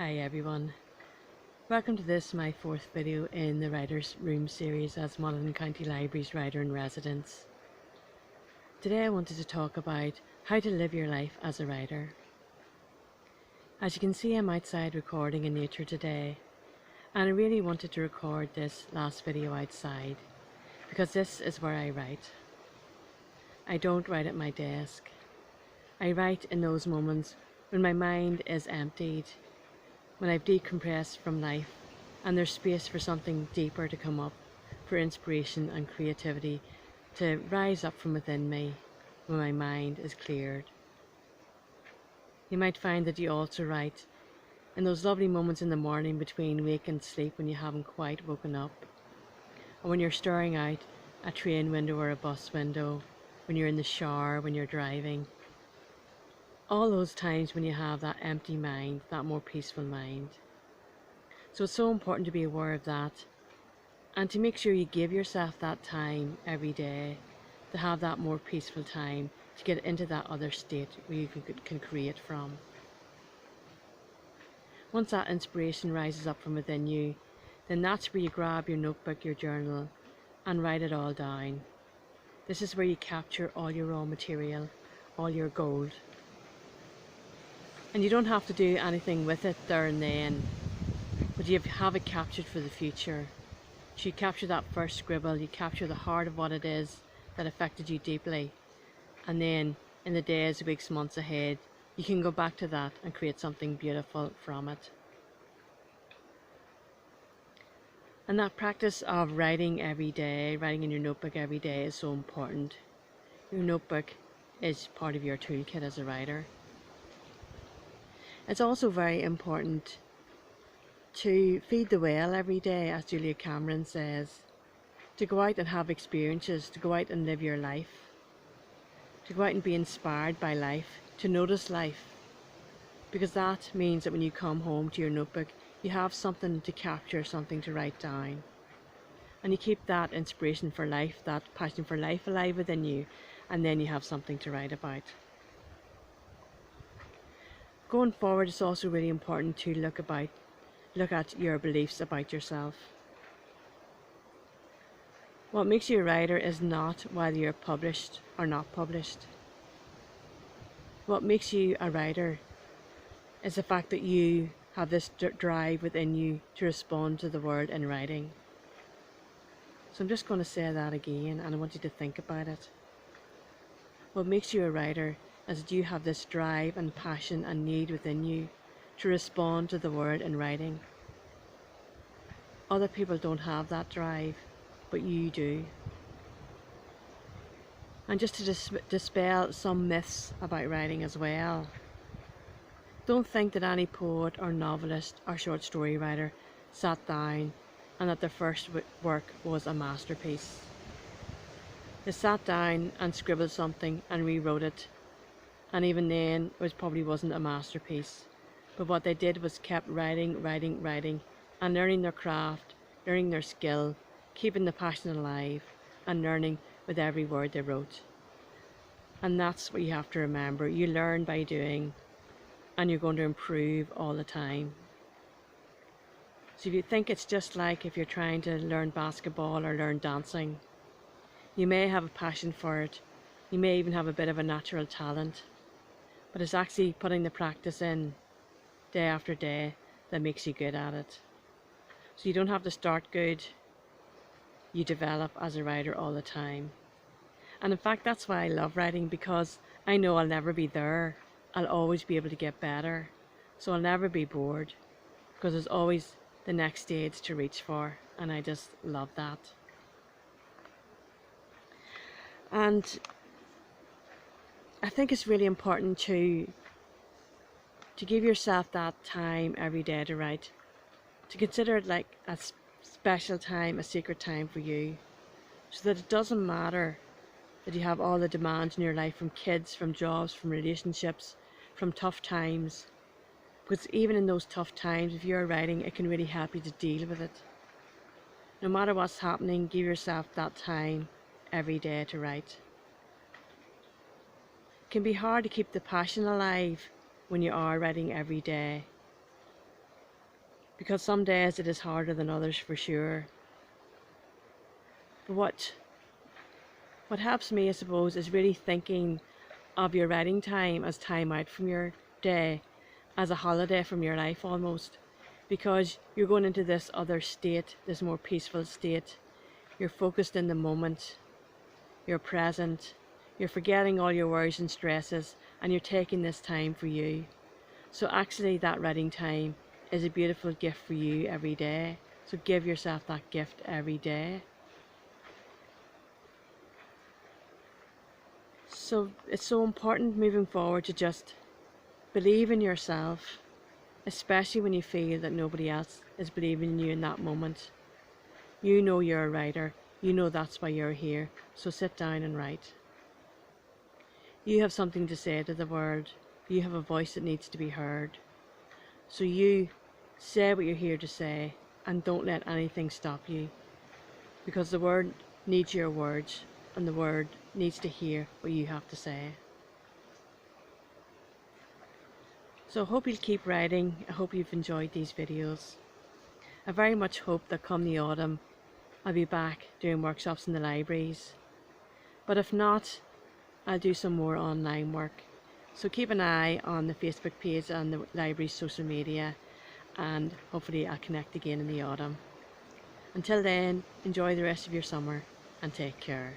Hi everyone, welcome to this, my fourth video in the Writer's Room series as Monaghan County Libraries Writer in Residence. Today I wanted to talk about how to live your life as a writer. As you can see, I'm outside recording in nature today, and I really wanted to record this last video outside because this is where I write. I don't write at my desk. I write in those moments when my mind is emptied, when I've decompressed from life and there's space for something deeper to come up, for inspiration and creativity to rise up from within me when my mind is cleared. You might find that you also write in those lovely moments in the morning between wake and sleep when you haven't quite woken up, or when you're staring out a train window or a bus window, when you're in the shower, when you're driving. All those times when you have that empty mind, that more peaceful mind. So it's so important to be aware of that and to make sure you give yourself that time every day to have that more peaceful time, to get into that other state where you can create from. Once that inspiration rises up from within you, then that's where you grab your notebook, your journal, and write it all down. This is where you capture all your raw material, all your gold. And you don't have to do anything with it there and then, but you have it captured for the future. So you capture that first scribble, you capture the heart of what it is that affected you deeply, and then in the days, weeks, months ahead, you can go back to that and create something beautiful from it. And that practice of writing every day, writing in your notebook every day, is so important. Your notebook is part of your toolkit as a writer. It's also very important to feed the well every day, as Julia Cameron says, to go out and have experiences, to go out and live your life, to go out and be inspired by life, to notice life, because that means that when you come home to your notebook, you have something to capture, something to write down, and you keep that inspiration for life, that passion for life alive within you, and then you have something to write about. Going forward, it's also really important to look at your beliefs about yourself. What makes you a writer is not whether you're published or not published. What makes you a writer is the fact that you have this drive within you to respond to the world in writing. So I'm just going to say that again, and I want you to think about it. What makes you a writer is that you have this drive and passion and need within you to respond to the world in writing. Other people don't have that drive, but you do. And just to dispel some myths about writing as well. Don't think that any poet or novelist or short story writer sat down and that their first work was a masterpiece. They sat down and scribbled something and rewrote it, and even then it probably wasn't a masterpiece. But what they did was kept writing and learning their craft, learning their skill, keeping the passion alive, and learning with every word they wrote. And that's what you have to remember. You learn by doing, and you're going to improve all the time. So if you think it's just like if you're trying to learn basketball or learn dancing, you may have a passion for it, you may even have a bit of a natural talent, but it's actually putting the practice in day after day that makes you good at it. So you don't have to start good, you develop as a writer all the time. And in fact, that's why I love writing, because I know I'll never be there. I'll always be able to get better. So I'll never be bored, because there's always the next stage to reach for, and I just love that. And I think it's really important to give yourself that time every day to write, to consider it like a special time, a sacred time for you, so that it doesn't matter that you have all the demands in your life, from kids, from jobs, from relationships, from tough times, because even in those tough times, if you're writing, it can really help you to deal with it. No matter what's happening, give yourself that time every day to write. It can be hard to keep the passion alive when you are writing every day. because some days it is harder than others for sure. But what helps me, I suppose, is really thinking of your writing time as time out from your day, as a holiday from your life almost, because you're going into this other state, this more peaceful state. You're focused in the moment, you're present, you're forgetting all your worries and stresses, and you're taking this time for you. So actually that writing time is a beautiful gift for you every day. So give yourself that gift every day. So it's so important moving forward to just believe in yourself, especially when you feel that nobody else is believing in you in that moment. You know you're a writer, you know that's why you're here, so sit down and write. You have something to say to the world, you have a voice that needs to be heard. So you say what you're here to say, and don't let anything stop you, because the world needs your words, and the world needs to hear what you have to say. So I hope you'll keep writing. I hope you've enjoyed these videos. I very much hope that come the autumn I'll be back doing workshops in the libraries, but if not, I'll do some more online work. So keep an eye on the Facebook page and the library's social media, and hopefully I'll connect again in the autumn. Until then, enjoy the rest of your summer and take care.